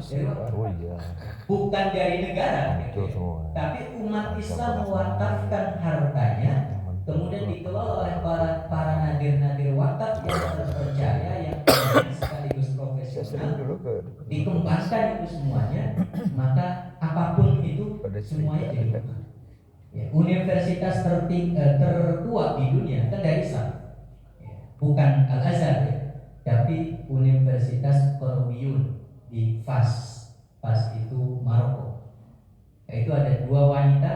Oh iya. Bukan dari negara, gitu ya. Tapi umat Islam mewakafkan hartanya, kemudian dikelola oleh para nadir-nadir wakaf yang terpercaya, yang sekaligus profesional, dikembangkan itu semuanya, maka apapun itu semuanya jadi ya, universitas tertua di dunia kan dari Islam, ya, bukan Al-Azhar ya, tapi Universitas Qorowiyin di Fas. Fas itu Maroko. Itu ada dua wanita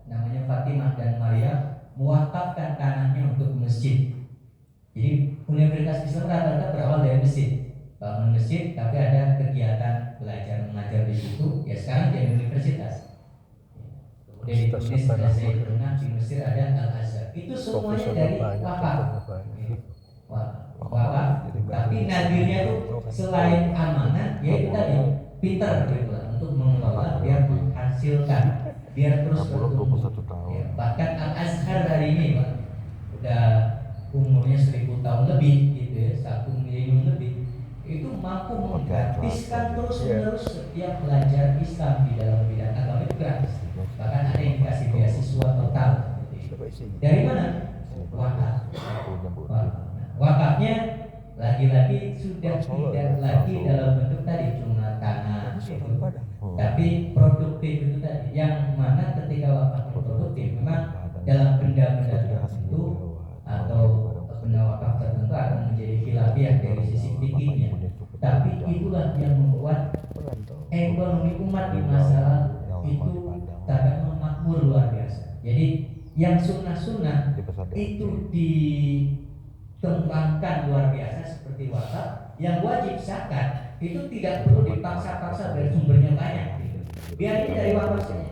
namanya Fatimah dan Maryam mewakafkan tanahnya untuk masjid. Jadi Universitas Islam rata-rata berawal dari masjid. Bangun masjid tapi ada kegiatan belajar mengajar di situ. Ya sekarang jadi universitas. Kemudian di Tunis ada Zaitun, di Mesir ada Al-Azhar. Itu semuanya dari wakaf. Wakaf. Tapi nadirnya itu selain amanah, yaitu tadi pintar gitu untuk mengelola biar menghasilkan, biar terus bertumbuh. Ya, bahkan Al-Azhar hari ini Pak, udah umurnya 1000 tahun lebih gitu ya, 1 milenium lebih, itu mampu menggratiskan terus menerus setiap pelajar Islam di dalam bidang agama itu gratis. Bahkan ada yang dikasih beasiswa total. Dari mana? Wakaf. Wakafnya lagi-lagi sudah tidak lagi dalam bentuk tadi cuma tanah gitu. Tapi produktif itu tadi, yang mana ketika wakaf produktif memang dalam benda-benda tertentu atau benda wakaf tertentu akan menjadi khilafiyah dari sisi fikihnya. Tapi itulah yang membuat ekonomi umat di masa itu sangat makmur luar biasa. Jadi yang sunnah-sunnah itu dikembangkan luar biasa seperti wakaf. Yang wajib zakat itu tidak perlu dipaksa-paksa dari sumbernya banyak gitu. Biar ini dari wakaf saja.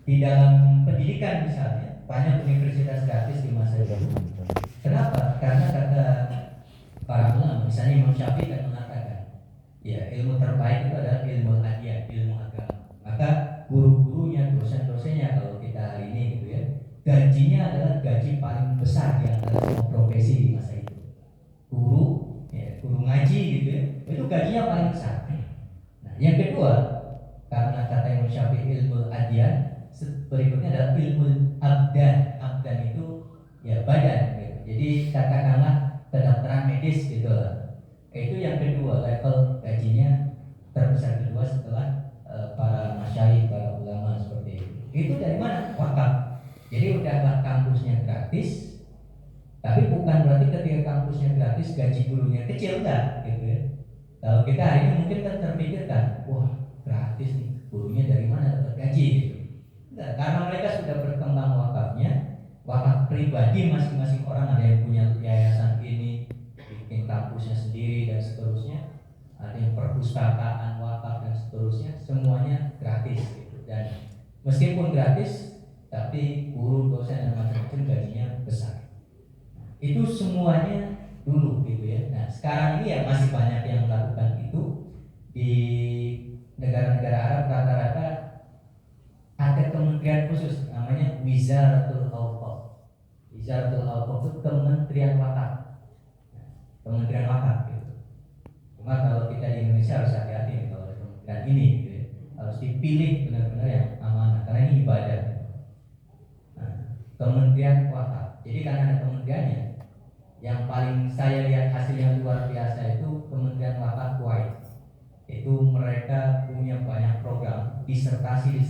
Di dalam pendidikan misalnya banyak universitas gratis di masa itu. Kenapa? Karena kata para ulama, misalnya Imam Syafi'i kan mengatakan, ya ilmu terbaik itu adalah ilmu adiyah, ilmu agama. Maka guru-gurunya, dosen-dosennya kalau kita hari ini gitu ya, gajinya adalah gaji paling besar di antara semua profesi di masa itu. Guru, ya, guru ngaji gitu ya, itu gajinya paling besar. Nah, yang kedua, karena kata Imam Syafi'i ilmu adiyah, berikutnya adalah ilmu abdan. Abdan itu ya badan gitu. Jadi katakanlah kedokteran medis gitu lah. Itu yang kedua, level gajinya terbesar kedua setelah para masyayikh, para ulama seperti itu. Itu dari mana? Wakaf. Jadi udahlah kampusnya gratis, tapi bukan berarti ketika kampusnya gratis gaji gurunya kecil, enggak gitu ya. Kalau kita hari ini mungkin kan terpikirkan, wah gratis nih, gurunya dari mana dapat gaji gitu. Enggak, karena mereka sudah berkembang wakafnya, wakaf pribadi masing-masing orang, ada yang punya yayasan ini, bikin kampusnya sendiri dan seterusnya, ada yang perpustakaan wakaf dan seterusnya, semuanya gratis gitu. Dan meskipun gratis, tapi guru, dosen dan macam-macam gajinya besar. Itu semuanya dulu gitu ya. Nah sekarang ini ya masih banyak yang melakukan itu. Di negara-negara Arab rata-rata ada kementerian khusus namanya Wizaratul Awqaf. Wizaratul Awqaf itu kementerian wakaf. Kementerian wakaf gitu. Cuma kalau kita di Indonesia harus hati-hati kalau ada kementerian ini gitu ya. Harus dipilih benar-benar yang amanah karena ini ibadah. Nah, kementerian wakaf. Jadi karena ada kementeriannya, yang paling saya lihat hasil yang luar biasa itu Kementerian Wakaf Kuwait. Itu mereka punya banyak program disertasi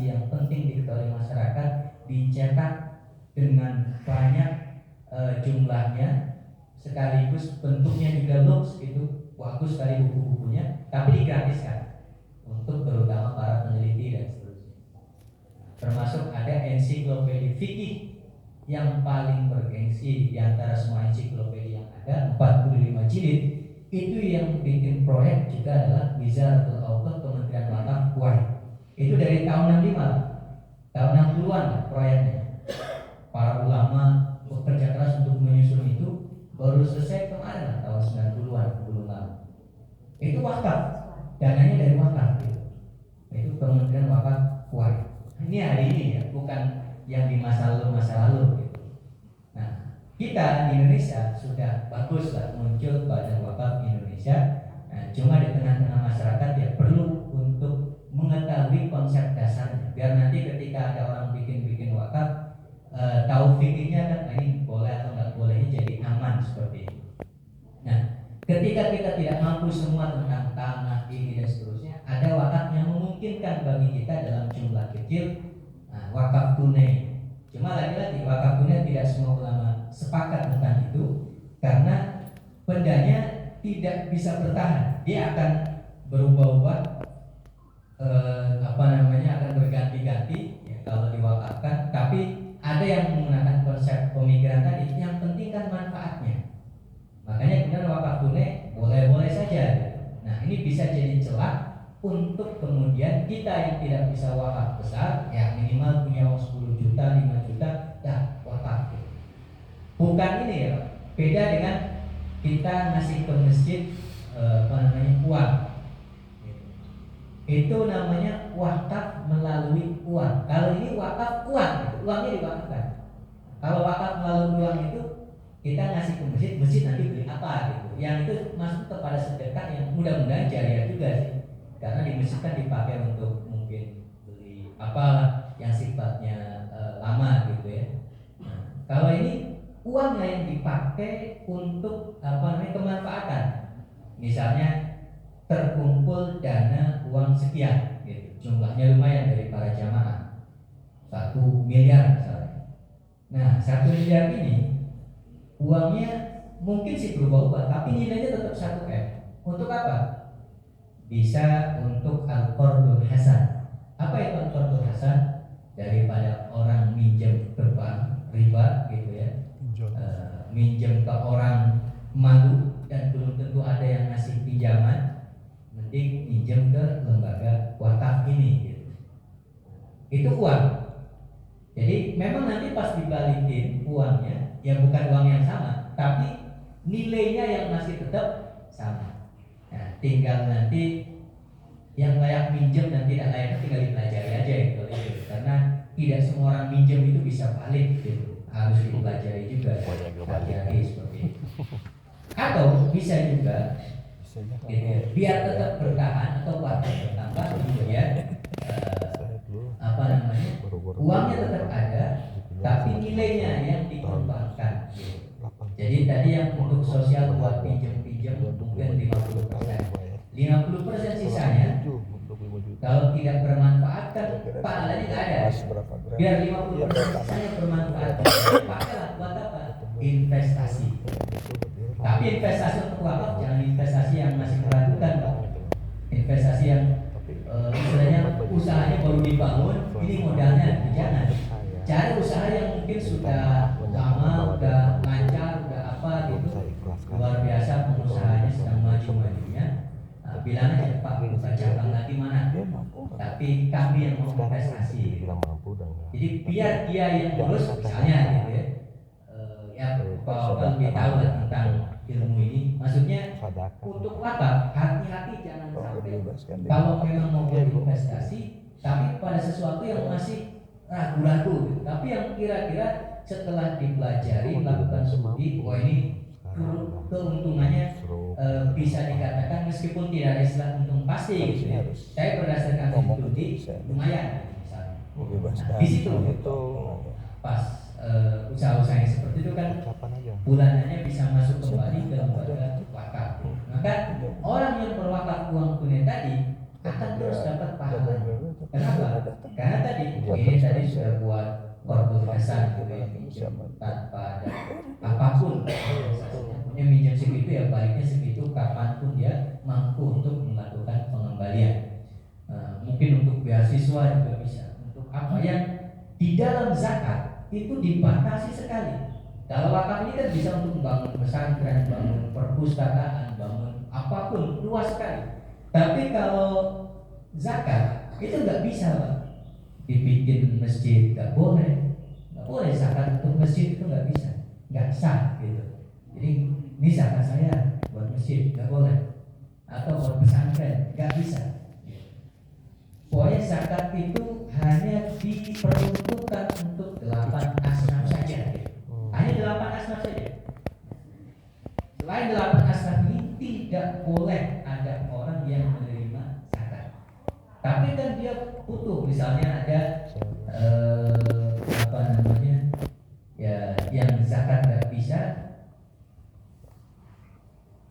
yang penting diketahui masyarakat, dicetak dengan banyak jumlahnya, sekaligus bentuknya juga looks gitu, bagus sekali buku-bukunya, tapi digratiskan untuk terutama para peneliti dan seterusnya. Termasuk ada ensiklopedia fikih yang paling bergengsi di antara semua ensiklopedia yang ada, 45 jilid. Itu yang bikin proyek juga adalah Wizaratul Auqaf, Kementerian Wakaf Kuwait. Itu dari tahun 65, tahun 60-an proyeknya. Para ulama bekerja keras untuk menyusun itu, baru selesai kemarin tahun 90-an, belum lama. Itu wakaf, dananya dari wakaf gitu. Itu Kementerian Wakaf Kuwait. Ini hari ini ya, bukan yang di masa lalu gitu. Nah, kita di Indonesia sudah bagus lah muncul Badan Wakaf Indonesia. Nah, cuma di tengah-tengah masyarakat ya perlu untuk mengetahui konsep dasarnya, biar nanti ketika ada orang bikin wakaf, tahu fikihnya kan, ini boleh atau nggak bolehnya jadi aman seperti itu. Nah, ketika kita tidak mampu semua tentang tanah ini dan seterusnya, ada wakaf yang memungkinkan bagi kita dalam jumlah kecil. Nah, wakaf tunai. Cuma lagi-lagi wakaf tunai tidak semua ulama sepakat tentang itu, karena bendanya tidak bisa bertahan. Dia akan berubah-ubah, akan berganti-ganti ya, kalau diwakafkan. Tapi ada yang menggunakan konsep pemikiran tadi, yang penting kan manfaatnya. Makanya kemudian wakaf tunai boleh-boleh saja. Nah, ini bisa jadi celah untuk kemudian kita yang tidak bisa wakaf besar, ya minimal punya uang 10 juta, 5 juta, ya wakaf. Bukan ini ya, beda dengan kita ngasih ke masjid uang. Itu namanya wakaf melalui uang. Kalau ini wakaf uang, gitu. Uangnya diwakafkan. Kalau wakaf melalui uang itu kita ngasih ke masjid nanti beli apa gitu. Yang itu masuk kepada sedekah yang mudah-mudahan jariah juga sih. Karena di masjid kan dipakai untuk mungkin beli apa yang sifatnya lama gitu ya. Nah, kalau ini uangnya yang dipakai untuk kemanfaatan. Misalnya terkumpul dana uang sekian gitu. Jumlahnya lumayan dari para jamaah, 1 miliar misalnya. Nah, 1 miliar ini uangnya mungkin sih berubah-ubah, tapi nilainya tetap 1 M. Untuk apa? Bisa untuk al-qardul hasan. Apa itu al-qardul hasan? Daripada orang minjem ke bank riba gitu ya, minjem ke orang malu dan belum tentu ada yang ngasih pinjaman, mending minjem ke lembaga wakaf ini gitu. Itu uang. Jadi memang nanti pas dibalikin uangnya ya bukan uang yang sama, tapi nilainya yang masih tetap sama. Nah, tinggal nanti yang layak minjem dan tidak layak tinggal dipelajari aja gitu. Karena tidak semua orang minjem itu bisa balik gitu. Harus dipelajari juga. Hati-hati seperti itu. Atau bisa juga gitu, biar tetap bertahan atau bahkan bertambah kemudian uangnya tetap ada, tapi nilainya yang dikembangkan gitu. Jadi tadi yang untuk sosial buat pinjam mungkin 50% sisanya kalau tidak bermanfaat kan pahalanya nggak ada. Biar 50% sisanya bermanfaat, pakailah buat apa? Investasi. Tapi investasi untuk wakaf jangan investasi yang masih meragukan, Pak. Investasi yang istilahnya usahanya baru dibangun, ini modalnya jangan. Cari usaha yang mungkin sudah lama, udah lancar, udah apa gitu, luar biasa pengusahanya sedang maju-majunya. Nah, bilang aja Pak, buka cabang lagi mana? Tapi kami yang mau investasi. Jadi biar dia yang ngurus, misalnya gitu ya. Kalau lebih tahu lah tentang ilmu ini, maksudnya untuk wakaf hati-hati jangan sampai kalau memang mau berinvestasi tapi pada sesuatu yang masih ragu-ragu gitu. Tapi yang kira-kira setelah dipelajari, melakukan studi, wah ini keuntungannya bisa dikatakan meskipun tidak ada istilah untung pasti gitu ya. Saya berdasarkan studi lumayan misalnya. Nah, di situ pas usaha-usaha yang seperti itu kan bulanannya bisa masuk kembali ke lembaga wakaf. Maka orang yang berwakaf uang tunai tadi akan terus dapat pahala. Kenapa? Karena tadi ini tadi sudah buat qardul hasan gitu ya, tanpa ada prinsip itu ya baiknya segitu kapanpun dia mampu untuk melakukan pengembalian. Mungkin untuk beasiswa juga bisa. Untuk apa yang di dalam zakat itu dibatasi sekali. Kalau wakaf ini kan bisa untuk membangun pesantren, bangun perpustakaan, bangun apapun, luas sekali. Tapi kalau zakat itu nggak bisa, Pak. Dibikin masjid nggak boleh zakat untuk masjid itu nggak bisa, nggak sah gitu. Jadi ini zakat saya buat masjid nggak boleh, atau buat pesantren nggak bisa. Pokoknya zakat itu hanya diperuntukkan untuk 8 asnaf saja, hanya 8 asnaf saja. Selain 8 asnaf ini tidak boleh ada orang yang menerima zakat. Tapi kan dia butuh, misalnya ada ya yang zakat nggak bisa,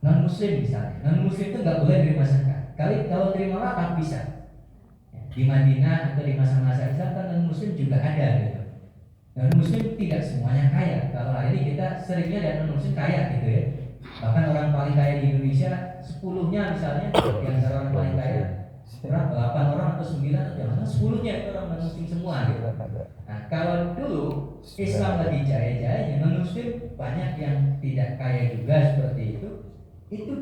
non muslim misalnya, non muslim itu nggak boleh terima zakat. Kalau terima wakaf bisa. Di Madinah atau di masa-masa Islam kan non muslim juga ada gitu. Non muslim tidak semuanya kaya. Kalau hari ini kita seringnya ada non muslim kaya gitu ya. Bahkan orang paling kaya di Indonesia 10-nya misalnya, di antara orang paling kaya berapa? 8 orang atau 9 atau jangan 10-nya itu orang non muslim semua gitu. Nah, kalau dulu Islam lagi jaya-jayanya, non muslim banyak yang tidak kaya juga seperti itu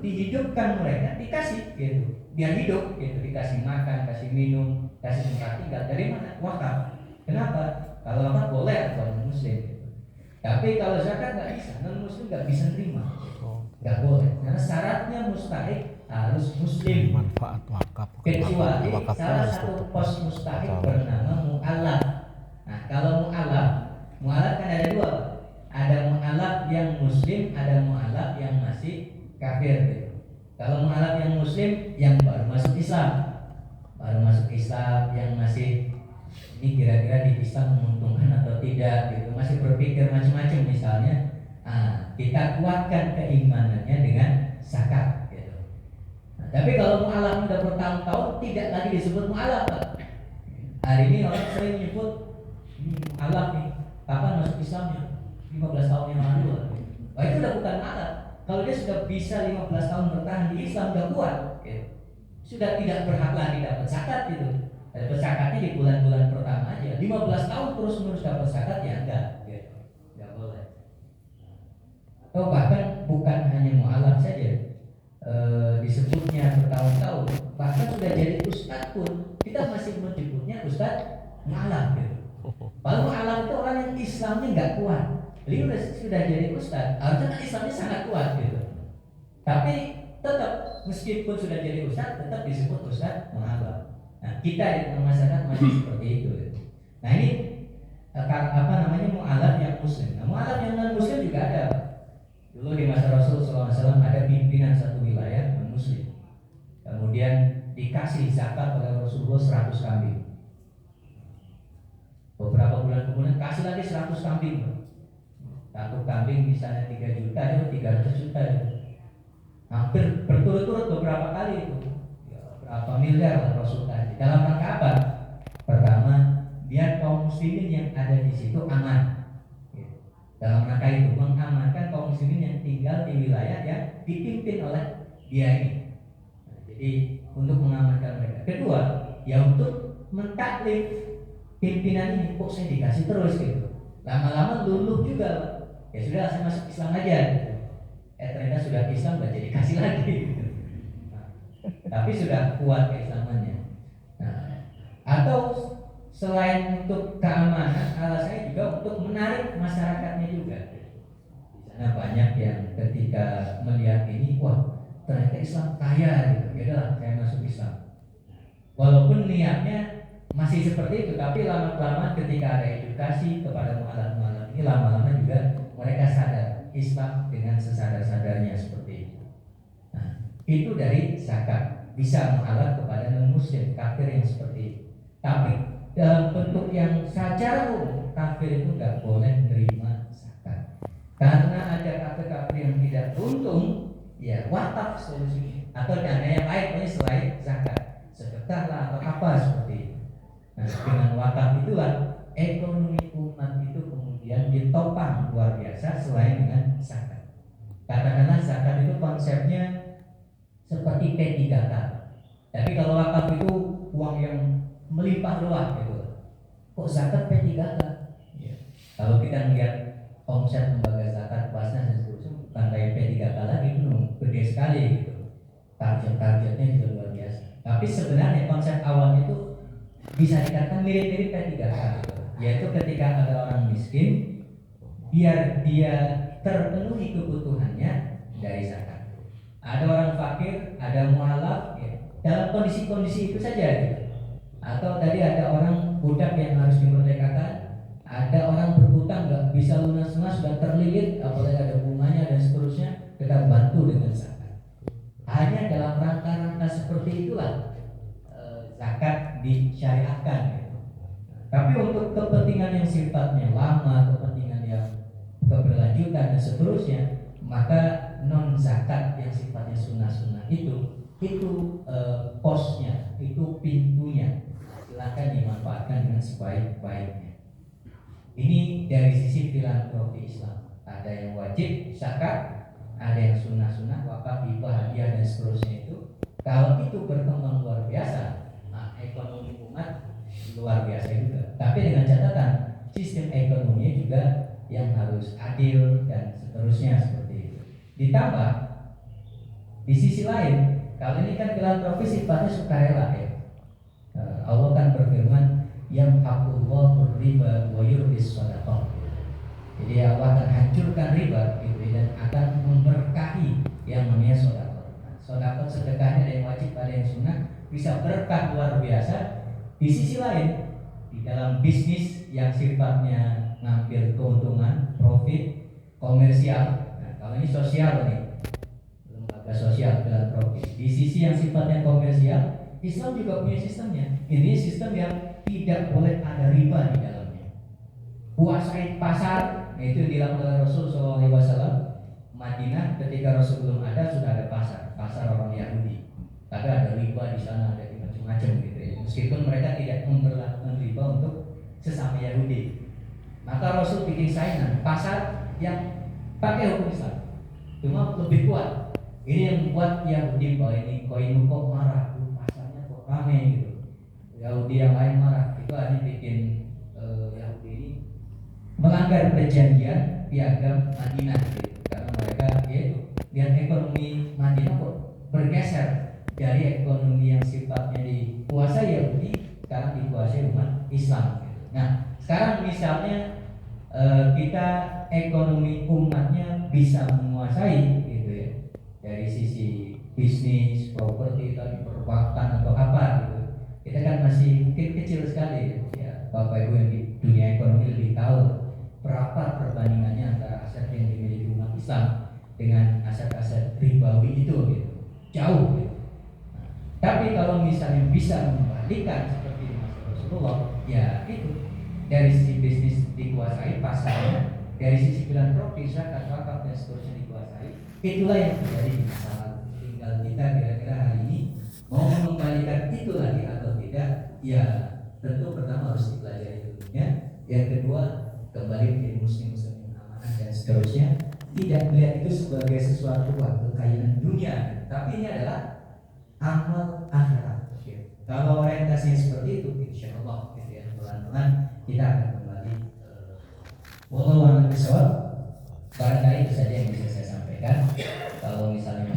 dihidupkan mereka, dikasih gitu, biar hidup gitu, dikasih makan, kasih minum, kasih tempat tinggal. Dari mana? Wakaf. Kenapa? Kalau wakaf boleh atau non muslim gitu. Tapi kalau zakat nggak bisa, non muslim nggak bisa terima, nggak boleh. Karena syaratnya mustahik harus muslim. Manfaat wakaf. Kecuali salah satu pos mustahik bernama mu'alaf. Nah, kalau mu'alaf kan ada dua. Ada mu'alaf yang muslim, ada mu'alaf yang masih kafir gitu. Kalau mu'alaf yang muslim yang baru masuk Islam, yang masih ini kira-kira di Islam menguntungkan atau tidak gitu, masih berpikir macam-macam misalnya, kita kuatkan keimanannya dengan zakat gitu. Tapi kalau mu'alaf udah bertahun-tahun tidak lagi disebut mu'alaf, Pak. Hari ini orang sering menyebut ini mu'alaf nih, kapan masuk Islamnya? 15 tahun yang lalu. Wah, itu udah bukan mu'alaf. Kalau dia sudah bisa 15 tahun bertahan di Islam, udah kuat gitu. Sudah tidak berhak lagi dapat zakat gitu. Dapat zakatnya di bulan-bulan pertama aja. 15 tahun terus-menerus dapat zakat ya enggak gitu. Enggak boleh. Atau bahkan bukan hanya mu'alaf saja, disebutnya bertahun-tahun, bahkan sudah jadi ustadz pun kita masih menyebutnya ustadz mu'alaf gitu. Kalau mu'alaf itu orang yang Islamnya nggak kuat, jadi sudah jadi ustadz, harusnya kan Islamnya sangat kuat gitu. Tapi tetap meskipun sudah jadi ustadz, tetap disebut ustadz mu'alaf. Nah, kita di masyarakat masih seperti itu gitu. Nah, ini mu'alaf yang muslim. Nah, mu'alaf yang non muslim juga ada. Dulu di masa Rasul SAW ada pimpinan satu wilayah non-muslim, kemudian dikasih zakat oleh Rasulullah 100 kambing. Beberapa bulan kemudian kasih lagi 100 kambing. Satu kambing misalnya 3 juta itu 300 juta itu. Hampir berturut-turut beberapa kali itu. Ya, berapa miliar Rasul kasih. Dalam rangka apa? Pertama, biar kaum muslimin yang ada di situ aman. Dalam rangka itu mengamankan kaum muslimin yang tinggal di wilayah yang dipimpin oleh dia ini. Nah, jadi untuk mengamankan mereka. Kedua, ya untuk mentaklif pimpinan ini. Kok saya dikasih terus gitu. Lama-lama luluh juga. Ya sudah, saya masuk Islam aja gitu. Ternyata sudah Islam gak jadi kasih lagi gitu. Nah, tapi sudah kuat keislamannya. Nah, atau selain untuk keamanan, saya juga untuk menarik masyarakatnya juga. Di sana banyak yang ketika melihat ini, wah ternyata Islam kaya gitu. Yaudahlah, saya masuk Islam. Walaupun niatnya masih seperti itu, tapi lama-lama ketika ada edukasi kepada mu'alaf-mu'alaf ini, lama-lama juga mereka sadar Islam dengan sesadar-sadarnya seperti itu. Nah, itu dari zakat, bisa mu'alaf kepada non-muslim kafir yang seperti itu. Tapi dalam bentuk yang secara umum, kafir itu nggak boleh menerima zakat. Karena ada kafir-kafir yang tidak beruntung, ya wakaf solusinya. Atau dana yang lain pokoknya selain zakat, sedekah lah atau apa seperti itu. Nah, dengan wakaf itulah ekonomi umat itu kemudian ditopang luar biasa selain dengan zakat. Katakanlah zakat itu konsepnya seperti P3K. Tapi kalau wakaf itu uang yang melimpah ruah gitu. Kok zakat P3K? Ya. Kalau kita melihat omset lembaga zakat, Basnas dan seterusnya bukan kayak P3K lagi, itu gede sekali gitu. Targetnya juga luar biasa. Tapi sebenarnya konsep awalnya itu bisa dikatakan mirip-mirip P3K gitu. Yaitu ketika ada orang miskin, biar dia terpenuhi kebutuhannya dari zakat. Ada orang fakir, ada mualaf, ya, dalam kondisi-kondisi itu saja gitu. Atau tadi ada orang budak yang harus dimerdekakan, ada orang berhutang nggak bisa lunas-lunas, sudah terlilit, apalagi ada bunganya dan seterusnya, kita bantu dengan zakat. Hanya dalam rangka-rangka seperti itulah zakat disyariatkan gitu. Tapi untuk kepentingan yang sifatnya lama, kepentingan yang keberlanjutan dan seterusnya, maka non zakat yang sifatnya sunnah-sunnah itu posnya, itu pintunya, silakan dimanfaatkan dengan sebaik-baiknya. Ini dari sisi filantropi Islam. Ada yang wajib zakat, ada yang sunnah-sunnah, wakaf, hibah, hadiah dan seterusnya itu. Kalau itu berkembang luar biasa, nah ekonomi umat luar biasa juga. Tapi dengan catatan sistem ekonominya juga yang harus adil dan seterusnya seperti itu. Ditambah di sisi lain, kalau ini kan filantropi sifatnya sukarela ya. Allah kan berfirman, yamhaqullahu riba wa yurbis shadaqah. Jadi Allah akan hancurkan riba gitu, dan akan memberkahi yang namanya sedekah. Sedekah sedekahnya ada yang wajib, ada yang sunnah, bisa berkah luar biasa. Di sisi lain, di dalam bisnis yang sifatnya ngambil keuntungan, profit, komersial. Nah, kalau ini sosial nih, lembaga sosial filantropi. Di sisi yang sifatnya komersial, Islam juga punya sistemnya. Ini sistem yang tidak boleh ada riba di dalamnya. Kuasai pasar, itu dilakukan oleh Rasul SAW. Madinah ketika Rasul belum ada, sudah ada pasar orang Yahudi. Tapi ada riba di sana, ada macam-macam gitu ya. Meskipun mereka tidak memperlakukan riba untuk sesama Yahudi. Maka Rasul bikin saingan pasar yang pakai hukum Islam, cuma lebih kuat. Ini yang membuat Yahudi bahwa ini koin kok marah, pasarnya kok rame gitu. Yahudi yang lain marah, itu hanya bikin Yahudi ini melanggar perjanjian piagam Madinah gitu. Karena mereka yaitu lihat ekonomi Madinah kok bergeser dari ekonomi yang sifatnya dikuasai Yahudi sekarang dikuasai umat Islam gitu. Nah, sekarang misalnya kita ekonomi umatnya bisa menguasai gitu ya, dari sisi bisnis, properti, tadi perbankan atau apa gitu. Kita kan masih mungkin kecil sekali ya. Bapak Ibu yang di dunia ekonomi lebih tahu berapa perbandingannya antara aset yang dimiliki umat Islam dengan aset-aset ribawi itu gitu. Jauh gitu. Nah, tapi kalau misalnya bisa membalikan seperti di masa Rasulullah, ya itu dari sisi bisnis dikuasai pasarnya, dari sisi filantropi, zakat, wakaf dan seterusnya dikuasai. Itulah yang terjadi di masa lalu. Tinggal kita kira-kira hari ini mau mengembalikan itu lagi atau tidak. Ya tentu pertama harus dipelajari dulunya. Yang kedua, kembali menjadi muslim-muslim yang amanah dan seterusnya. Tidak melihat itu sebagai sesuatu kekayaan dunia, tapi ini adalah amal akhirat. Kalau orientasinya seperti itu, insya Allah gitu ya, pelan-pelan kita akan kembali. Wallahu a'lam bishawab. Barangkali itu saja yang bisa saya sampaikan. Kalau misalnya